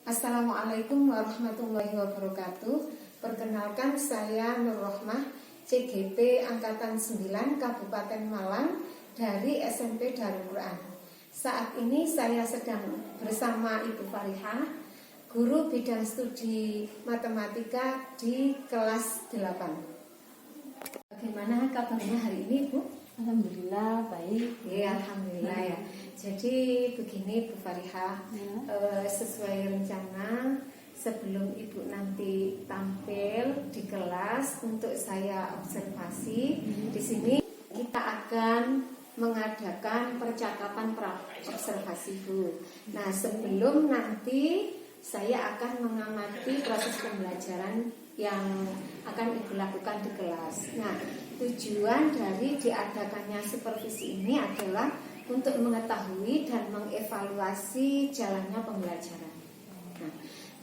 Assalamualaikum warahmatullahi wabarakatuh. Perkenalkan, saya Nur Rohmah, CGP Angkatan 9 Kabupaten Malang dari SMP Darul Quran. Saat ini saya sedang bersama Ibu Farihah, guru bidang studi matematika di kelas 8. Bagaimana kabarnya hari ini, Bu? Alhamdulillah baik. Ya, alhamdulillah ya. Jadi begini Bu Farihah, sesuai rencana sebelum Ibu nanti tampil di kelas untuk saya observasi, di sini kita akan mengadakan percakapan observasi Bu. Nah, sebelum nanti saya akan mengamati proses pembelajaran yang akan Ibu lakukan di kelas. Nah, tujuan dari diadakannya supervisi ini adalah untuk mengetahui dan mengevaluasi jalannya pembelajaran. Nah,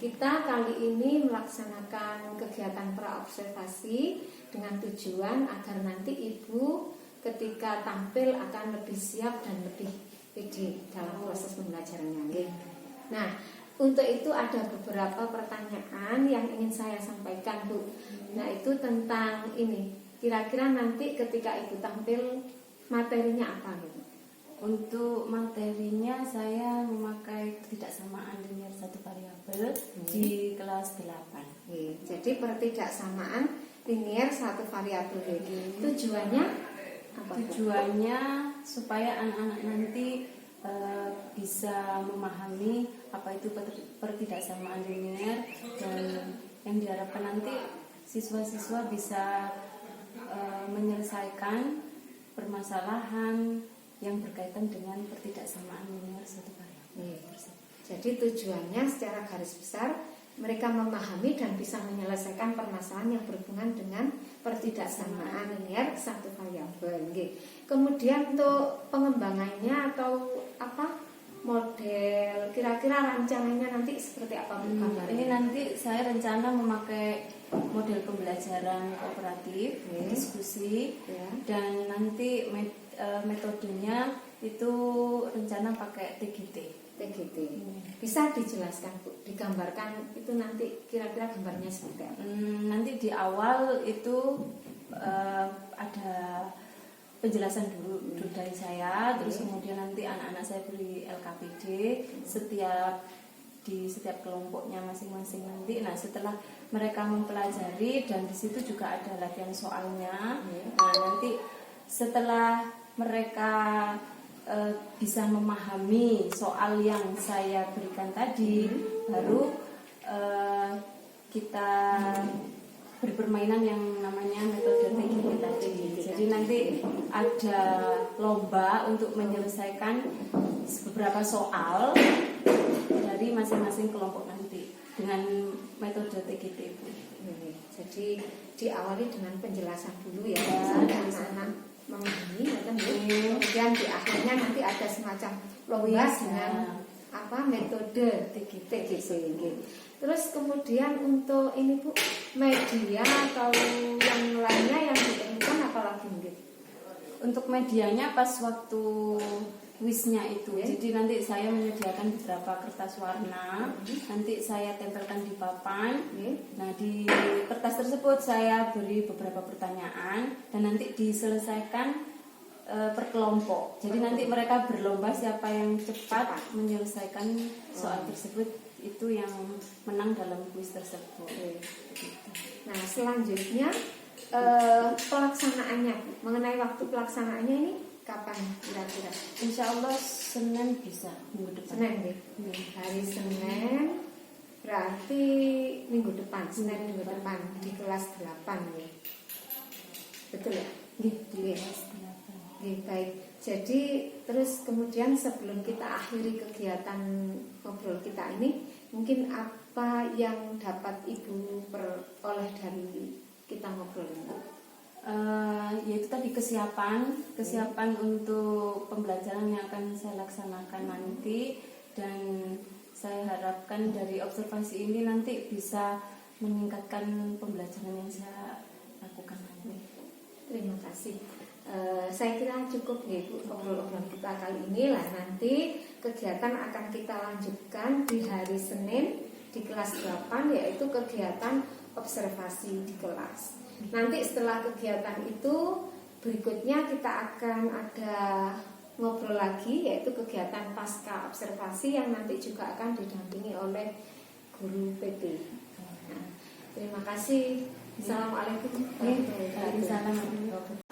kita kali ini melaksanakan kegiatan praobservasi dengan tujuan agar nanti Ibu ketika tampil akan lebih siap dan lebih pede dalam proses pembelajarannya. Nah, untuk itu ada beberapa pertanyaan yang ingin saya sampaikan, Bu. Nah, itu tentang ini. Kira-kira nanti ketika Ibu tampil materinya apa, Bu? Untuk materinya saya memakai ketidaksamaan linear satu variabel di kelas 8. Jadi pertidaksamaan linear satu variabel. Tujuannya apa? Tujuannya supaya anak-anak nanti bisa memahami apa itu pertidaksamaan linear, dan yang diharapkan nanti siswa-siswa bisa menyelesaikan permasalahan yang berkaitan dengan pertidaksamaan linear satu variabel. Jadi tujuannya secara garis besar mereka memahami dan bisa menyelesaikan permasalahan yang berhubungan dengan pertidaksamaan linear satu variabel. Kemudian untuk pengembangannya atau apa model, kira-kira rancangannya nanti seperti apa? Ini nanti saya rencana memakai model pembelajaran kooperatif, diskusi, dan nanti metodenya itu rencana pakai TGT. Bisa dijelaskan, Bu, digambarkan itu nanti kira-kira gambarnya seperti apa? Nanti di awal itu ada penjelasan dulu dari saya, terus kemudian nanti anak-anak saya beri LKPD di setiap kelompoknya masing-masing nanti. Nah, setelah mereka mempelajari dan di situ juga ada latihan soalnya. Nah, nanti setelah mereka bisa memahami soal yang saya berikan tadi, baru kita berpermainan yang namanya metode TGT tadi. Jadi nanti ada lomba untuk menyelesaikan beberapa soal dari masing-masing kelompok nanti dengan metode TGT. Jadi diawali dengan penjelasan dulu ya, sampai anak-anak memahami, kemudian di akhirnya nanti ada semacam lomba dengan apa metode TGT. Terus kemudian untuk ini Bu, media atau yang lainnya yang diperlukan apalagi mungkin? Untuk medianya pas waktu kuisnya itu, jadi nanti saya menyediakan beberapa kertas warna, nanti saya tempelkan di papan. Nah, di kertas tersebut saya beri beberapa pertanyaan dan nanti diselesaikan per kelompok. Jadi nanti mereka berlomba siapa yang cepat menyelesaikan soal tersebut, itu yang menang dalam kuis tersebut. Nah, selanjutnya pelaksanaannya, mengenai waktu pelaksanaannya ini kapan kira-kira? Insya Allah Senin bisa, minggu depan. Senin deh. Hari Senin berarti minggu depan, Senin minggu depan di kelas 8 ya. Betul ya? Di kelas 8. Baik. Jadi terus kemudian sebelum kita akhiri kegiatan ngobrol kita ini, mungkin apa yang dapat Ibu peroleh dari kita ngobrol ini? Yaitu tadi kesiapan untuk pembelajaran yang akan saya laksanakan nanti, dan saya harapkan dari observasi ini nanti bisa meningkatkan pembelajaran yang saya lakukan nanti. Terima kasih. Saya kira cukup ya Bu, obrolan kita kali ini lah. Nanti kegiatan akan kita lanjutkan di hari Senin di kelas 8, yaitu kegiatan observasi di kelas. Nanti setelah kegiatan itu berikutnya kita akan ada ngobrol lagi, yaitu kegiatan pasca observasi yang nanti juga akan didampingi oleh guru PT. Nah, terima kasih. Assalamualaikum warahmatullahi wabarakatuh.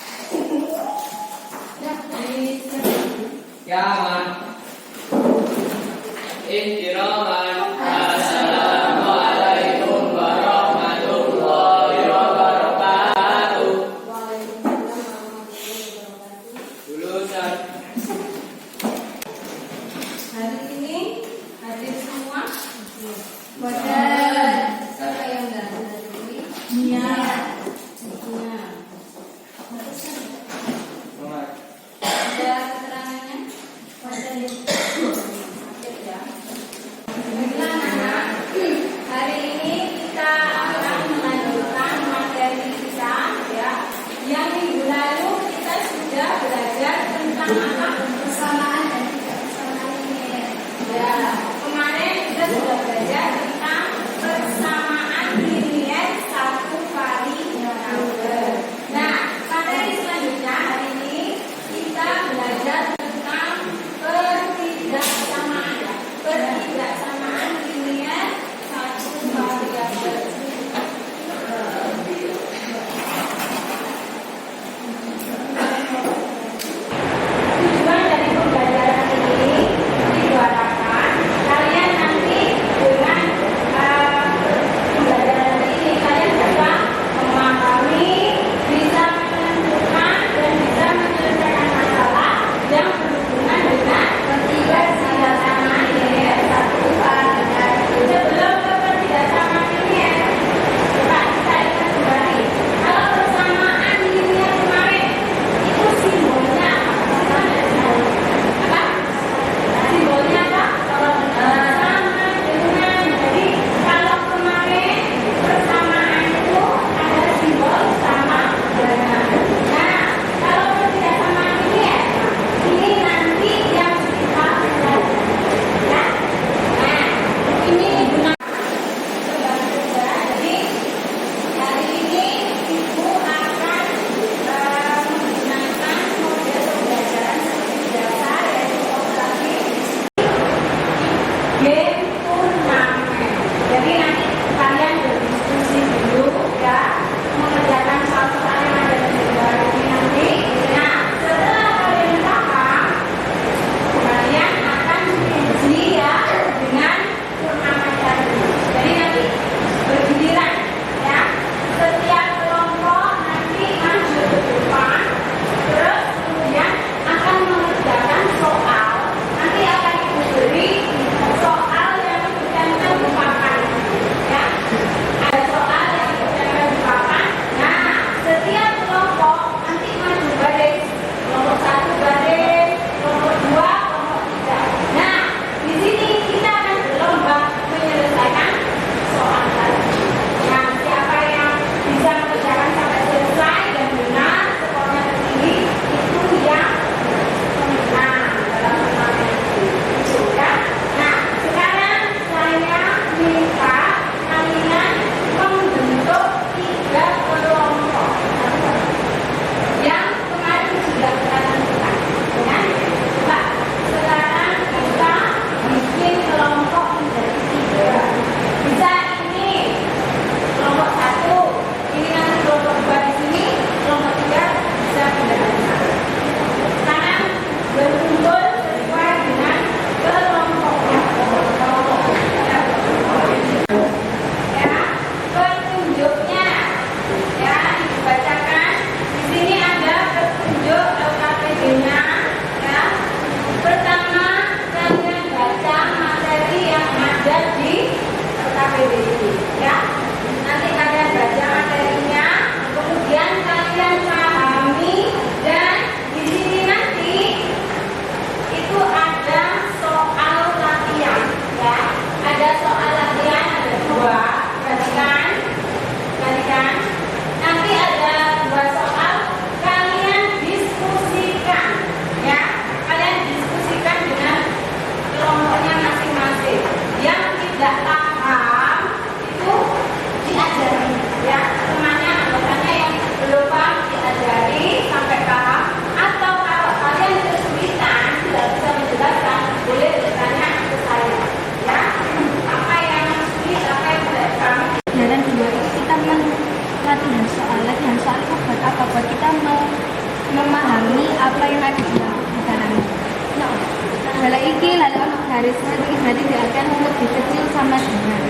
Ya, man. Ihtiraman. Assalamualaikum warahmatullahi wabarakatuh. Lulusan. Hari ini hadir semua. Pada Saya yang datang hari ini. Iya. Ada keterangannya? Pada yang ya. Baiklah anak, hari ini kita akan melanjutkan materi kita ya. Yang minggu lalu kita sudah belajar tentang apa? Persamaan dan tidak persamaan ini. Ya, kemarin kita sudah belajar tentang persamaan linier satu variabel. Nah, materi selanjutnya hari ini kita belajar tentang pertidaksamaan. Pertidaksamaan linier satu variabel. Tujuan dari garisnya ini berarti dia akan lebih kecil sama dengan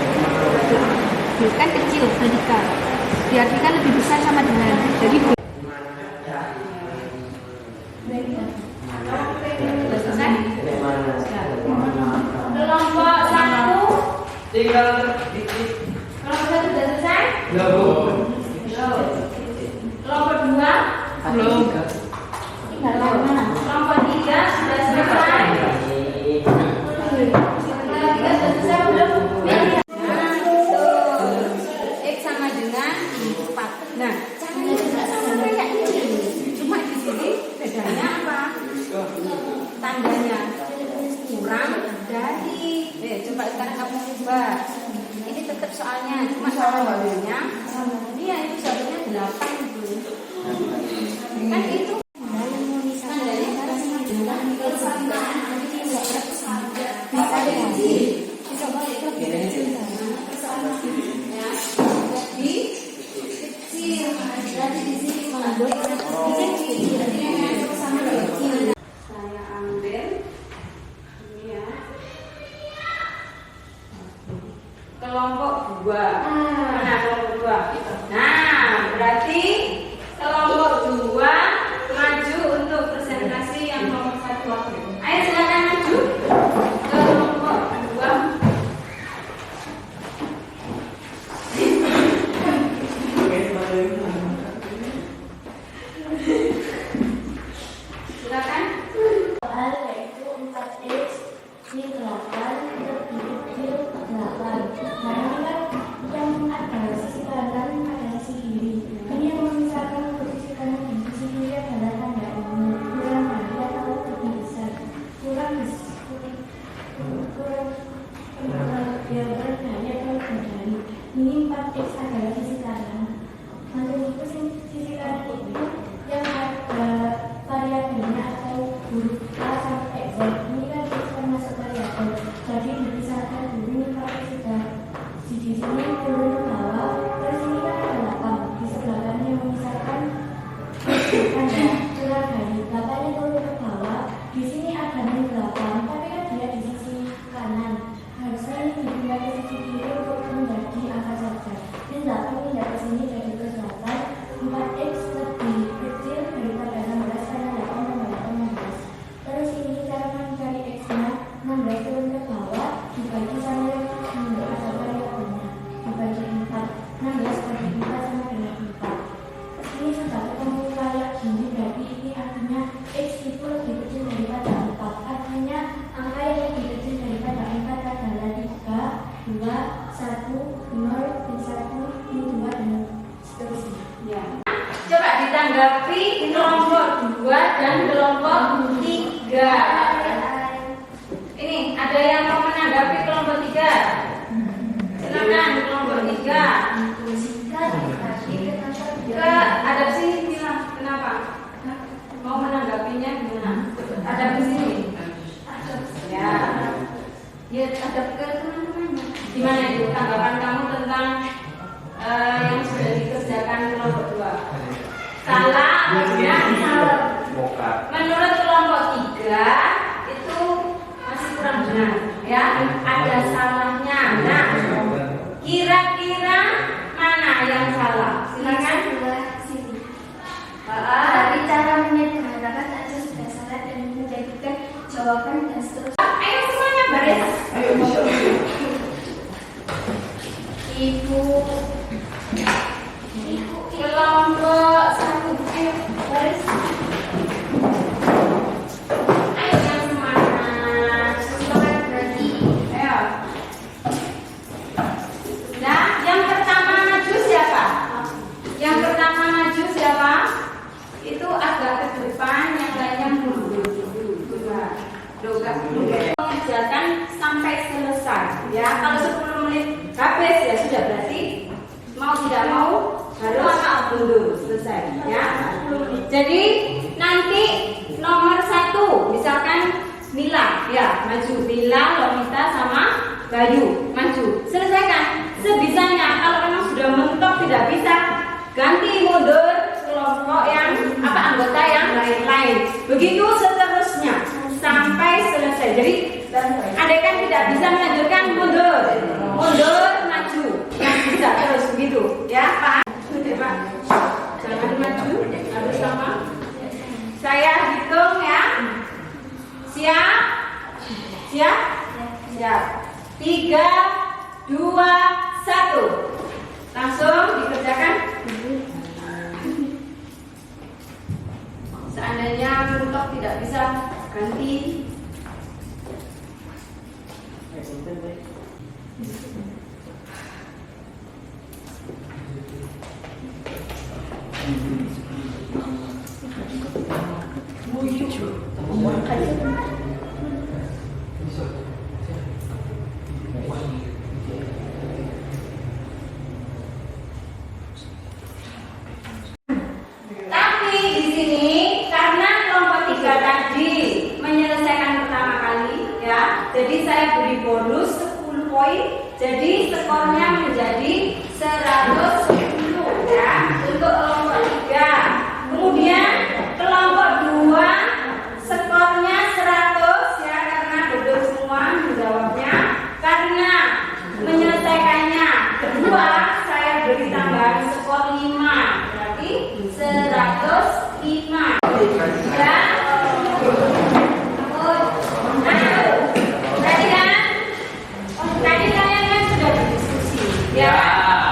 kan kecil sedikit berarti kan lebih besar sama dengan jadi kelompok satu tinggal dikit. kelompok satu sudah selesai Belum. kelompok dua belum kelompok tiga sudah selesai kelompok tiga sudah selesai belum X sama dengan 4. Nah, caranya juga sama kayak ini. Cuma di sini bedanya apa? Tandanya kurang dari. Coba sekarang kamu coba. Ini tetap soalnya, cuma cara bawahnya. Iya, itu soalnya 8 gitu. Kan itu saya ambil ini ya kelompok dua mana kelompok dua nah berarti kelompok dua maju untuk presentasi yang nomor 1 ayo silakan maju kelompok dua silakan Soal yaitu 4x min 8 lebih kecil 8. Nah ini kan yang ada sisi kanan ada sisi kiri. Ini yang memisahkan posisi kanan dan sisi kiri adalah tanda ini kurang dari atau lebih besar. Kurang yang berarti atau lebih dari. Ini 4x adalah sisi kanan. Untuk itu sisi kanan itu yang ada variabelnya atau huruf A sampai Z. Ini kan X termasuk variabel. Jadi dipisahkan dulu ini pakai sudah di sini turun ke bawah. Terus ini kan ada 8 di sebelah kanan yang memisahkan ada kurang dari 8 yang turun ke bawah. Di sini ada min 8 tapi kan dia di sisi kanan. Harusnya ini dipindah ke sisi kiri untuk menjadi angka saja. Min 8 pindah ke sini jadi ke 8. 4x lebih kecil daripada 16 karena 8 tambah 8 16. Terus ini cara mencari x-nya 16 turun ke bawah dibagi sama yang menunjuk ada variabelnya dibagi 4. 16 bagi 4 sama dengan 4. Terus ini sudah ketemu kayak gini berarti ini artinya x itu lebih kecil daripada 4. Artinya angka yang lebih kecil daripada 4 adalah 3, 2, 1, 0, 1, 1, 2 dan seterusnya. ya coba ditanggapi kelompok 2 dan kelompok 3 ini ada yang mau menanggapi kelompok 3 silakan kelompok 3 ke ada sini bilang kenapa mau menanggapinya gimana ada di sini ya ya ada ke teman-temannya gimana itu tanggapan kamu tentang yang sudah dikerjakan kelompok 2 salah atau benar menurut kelompok 3 itu masih kurang benar ya ada salahnya nah kira-kira mana yang salah silakan Dari cara menyederhanakan saja sudah salah dan menjadikan jawaban dan seterusnya. ayo semuanya baris Ibu kelompok 1 ayo baris ayo yang semangat semangat berarti ayo nah yang pertama maju siapa yang pertama maju siapa itu agak ke depan yang lainnya mundur mengerjakan sampai selesai ya kalau 10 menit habis ya sudah berarti mau tidak mau harus mundur selesai ya jadi nanti nomor 1 misalkan Mila ya maju Mila Lomita sama Bayu maju selesaikan sebisanya kalau memang sudah mentok tidak bisa ganti mundur kelompok yang anggota yang lain-lain begitu seterusnya sampai selesai jadi Andaikan tidak bisa melanjutkan, mundur, maju. Yang bisa terus begitu, ya Pak. Pak, jangan maju, harus sama. Saya hitung ya. Siap? 3, 2, 1. Langsung dikerjakan. Seandainya mentok tidak bisa, ganti. Tapi di sini karena kelompok 3 tadi menyelesaikan pertama kali ya, jadi saya beri bonus 10 poin. Jadi skornya menjadi 110 ya untuk kelompok 3. Kemudian kelompok 2 skornya 100 ya, karena betul semua menjawabnya. Karena menyelesaikannya kedua, saya beri tambahan skor 5, berarti 105 ya. Tadi kalian kan sudah berdiskusi ya,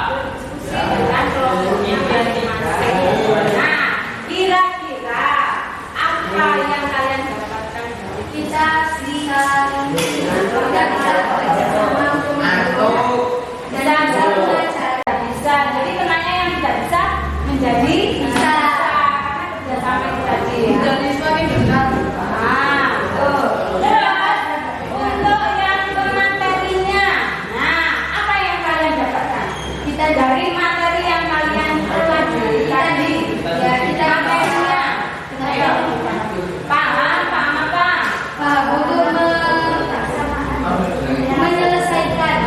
berdiskusi dengan kelompoknya masing-masing. Nah, kira-kira apa yang kalian dapatkan dari kita siang? Bisa. Jadi kenanya yang tidak bisa menjadi bisa. Karena kerjasama itu tadi ya. Jadi semakin benar. Tuh. Terus untuk yang materinya, nah apa yang kalian dapatkan? Kita dari materi yang kalian pelajari tadi. Ya kita materinya. Ayo. Paham apa? Untuk menyelesaikan.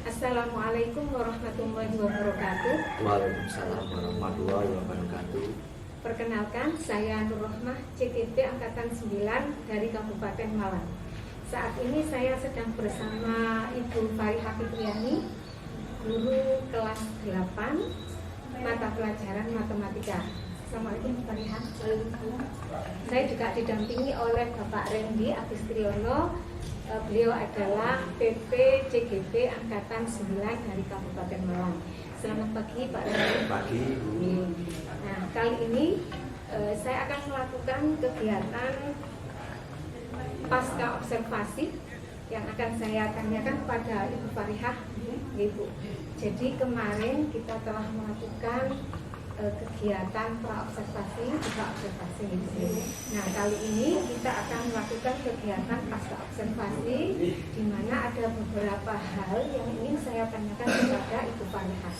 Assalamualaikum warahmatullahi wabarakatuh. Waalaikumsalam warahmatullahi wabarakatuh. Perkenalkan, saya Nur Rohmah, CTP Angkatan 9 dari Kabupaten Malang. Saat ini saya sedang bersama Ibu Fariha Fitriani, guru kelas 8, mata pelajaran matematika. Assalamualaikum Bu Fariha. Saya juga didampingi oleh Bapak Randy Agustriono. Beliau adalah PP CGP Angkatan 9 dari Kabupaten Malang. Selamat pagi Pak Randy. Pagi. Nah, kali ini saya akan melakukan kegiatan pasca observasi yang akan saya tanyakan kepada Ibu Farihah, Ibu. Jadi kemarin kita telah melakukan kegiatan pra-observasi, juga observasi. Nah, kali ini kita akan melakukan kegiatan pasca observasi, di mana ada beberapa hal yang ingin saya tanyakan kepada Ibu Farihah.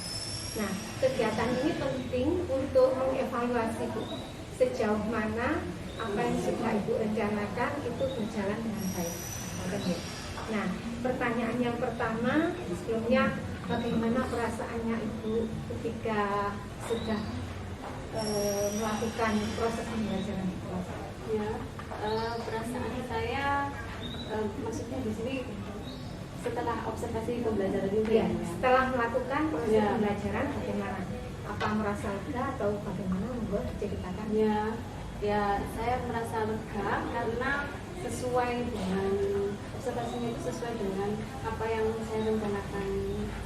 Nah, kegiatan ini penting untuk mengevaluasi Bu, sejauh mana apa yang sudah Ibu rencanakan itu berjalan dengan baik. Nah, pertanyaan yang pertama sebelumnya, bagaimana perasaannya Ibu ketika sudah melakukan proses pembelajaran di kelas? Ya, perasaan saya maksudnya di sini setelah observasi pembelajaran itu ya, setelah melakukan proses ya. Pembelajaran bagaimana? Apa merasa lega atau bagaimana, monggo diceritakan? Ya, saya merasa lega karena sesuai dengan observasinya, itu sesuai dengan apa yang saya rencanakan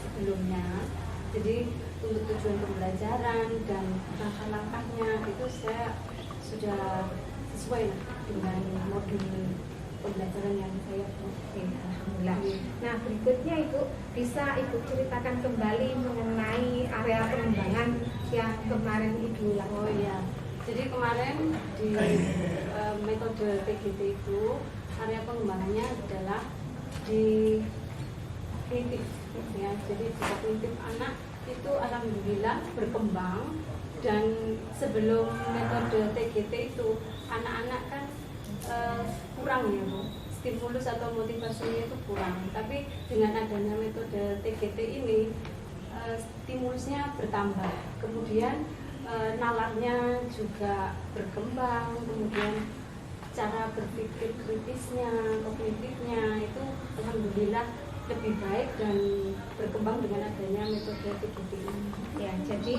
sebelumnya. Jadi untuk tujuan pembelajaran dan langkah-langkahnya itu saya sudah sesuai dengan modul pembelajaran yang saya buat. Alhamdulillah. Nah, berikutnya Ibu bisa Ibu ceritakan kembali mengenai area pengembangan yang kemarin Ibu lakukan. Oh ya, jadi kemarin di metode PGT itu area pengembangannya adalah di kognitif ya. Jadi di kognitif anak itu alhamdulillah berkembang, dan sebelum metode TGT itu anak-anak kan kurang ya Bu, stimulus atau motivasinya itu kurang. Tapi dengan adanya metode TGT ini stimulusnya bertambah, kemudian nalarnya juga berkembang, kemudian cara berpikir kritisnya, kognitifnya itu alhamdulillah lebih baik dan berkembang dengan adanya metode PGT ini. Ya, jadi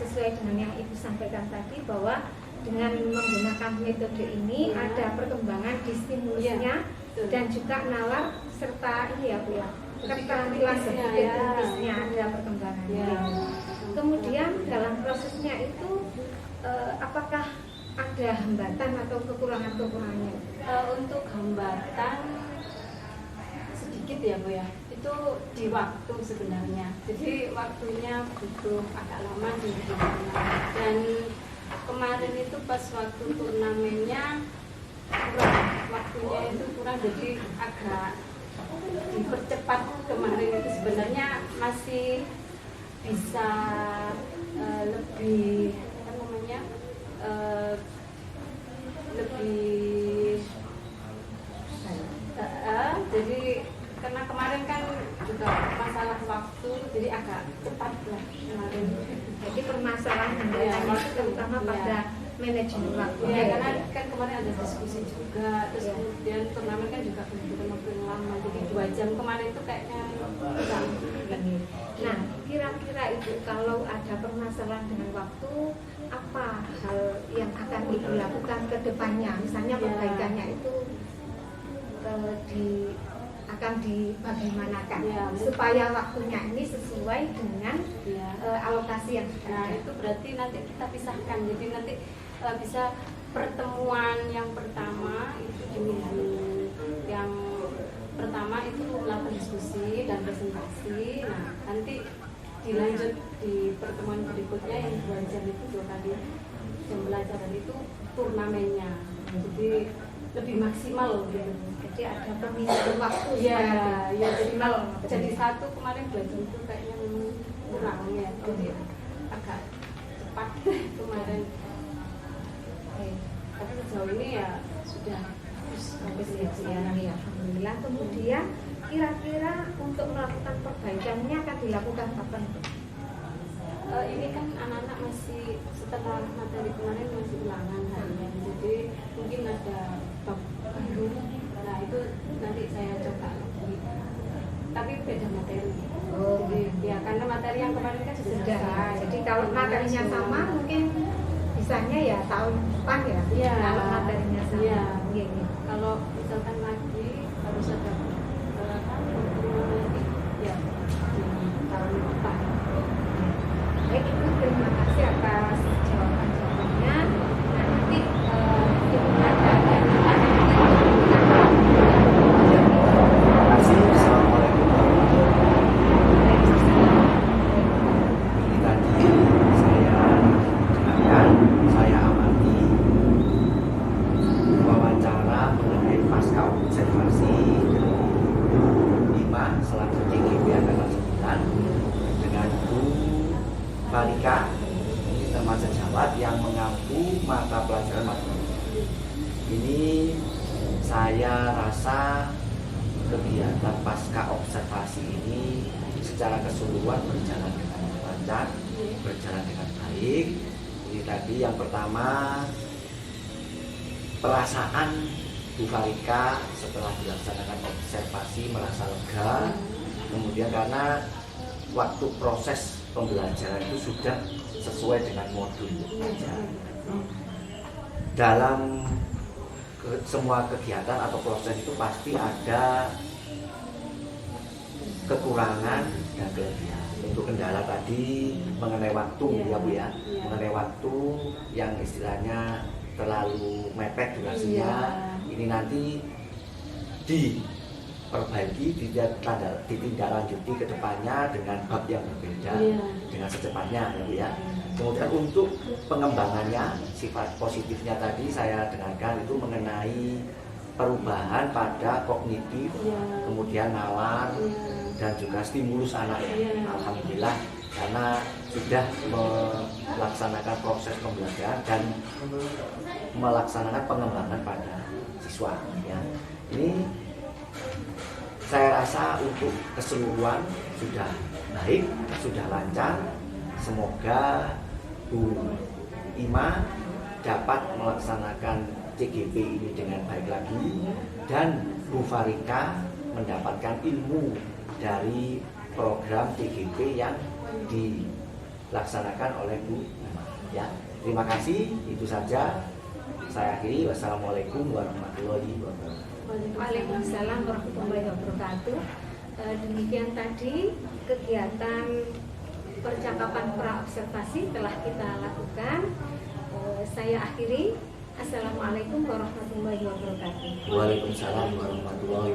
sesuai dengan yang Ibu sampaikan tadi bahwa dengan menggunakan metode ini ada perkembangan di stimulusnya dan juga nalar serta ini ya Bu ya, keterampilan berpikir kritisnya ada perkembangannya. Kemudian dalam prosesnya itu apakah ada hambatan atau kekurangan-kekurangannya? Untuk hambatan sedikit ya Bu ya, itu di waktu sebenarnya. Jadi waktunya butuh agak lama di dan kemarin itu pas waktu turnamennya kurang, waktunya itu kurang, jadi agak dipercepat. Kemarin itu sebenarnya masih bisa lebih apa namanya lebih jadi karena kemarin kan juga masalah waktu, jadi agak cepat lah kemarin. Jadi permasalahan hambatannya itu terutama pada manajemen waktu. Ya, karena kan kemarin ada diskusi juga, terus kemudian turnamen kan juga butuh waktu yang lama, jadi 2 jam kemarin itu kayaknya kurang. Nah, kira-kira itu kalau ada permasalahan dengan waktu, apa hal yang akan Ibu lakukan ke depannya? Misalnya perbaikannya itu akan dibagaimanakan supaya waktunya ini sesuai dengan alokasi yang sudah ada. Itu berarti nanti kita pisahkan, jadi nanti bisa pertemuan yang pertama itu di minggu yang pertama itu melakukan diskusi dan presentasi. Nah, nanti dilanjut di pertemuan berikutnya yang 2 jam itu 2 kali jam pelajaran itu turnamennya, jadi lebih maksimal gitu. Jadi ada pemisahan waktu ya jadi kalau jadi satu kemarin 2 jam itu kayaknya kurang ya, jadi agak cepat kemarin. Tapi sejauh ini ya sudah habis ya. Alhamdulillah. Kemudian kira-kira untuk melakukan perbaikannya akan dilakukan kapan? Ini kan anak-anak masih setelah materi kemarin masih ulangan harian, jadi mungkin ada bab baru. Nah itu nanti saya coba lagi, tapi beda materi. Jadi ya karena materi yang kemarin kan sudah selesai. Jadi kalau materinya sama mungkin bisanya ya tahun depan ya. Iya. Kalau materinya sama. Iya. Iya. Kalau misalkan lagi harus ada ya di tahun depan. Baik Ibu, terima kasih atas jawaban-jawabannya. Nanti Ibu ada Terima kasih. Assalamualaikum warahmatullahi wabarakatuh. Ini tadi saya dengarkan, saya amati wawancara mengenai pasca observasi 5 selaku TGP angkatan 9 dengan Bu Balika teman sejawat yang mengampu mata pelajaran matematika. Ini saya rasa kegiatan pasca observasi ini secara keseluruhan berjalan dengan lancar, berjalan dengan baik. Ini tadi yang pertama, perasaan Bu Farika setelah dilaksanakan observasi merasa lega. Kemudian karena waktu proses pembelajaran itu sudah sesuai dengan modul pembelajaran. Dalam semua kegiatan atau proses itu pasti ada kekurangan dan kelebihan. Untuk kendala tadi mengenai waktu ya Bu ya, mengenai waktu yang istilahnya terlalu mepet durasinya, ini nanti diperbaiki, ditindaklanjuti ke depannya dengan bab yang berbeda dengan secepatnya ya Bu ya. Kemudian untuk pengembangannya, sifat positifnya tadi saya dengarkan itu mengenai perubahan pada kognitif, kemudian nalar dan juga stimulus anak. Alhamdulillah karena sudah melaksanakan proses pembelajaran dan melaksanakan pengembangan pada siswa ya. Ini saya rasa untuk keseluruhan sudah baik, sudah lancar. Semoga Bu Ima dapat melaksanakan CGP ini dengan baik lagi, dan Bu Farika mendapatkan ilmu dari program CGP yang dilaksanakan oleh Bu Ima. Ya, terima kasih. Itu saja. Saya akhiri. Wassalamualaikum warahmatullahi wabarakatuh. Waalaikumsalam warahmatullahi wabarakatuh. Demikian tadi kegiatan percakapan praobservasi telah kita lakukan. Saya akhiri. Assalamualaikum warahmatullahi wabarakatuh. Waalaikumsalam warahmatullahi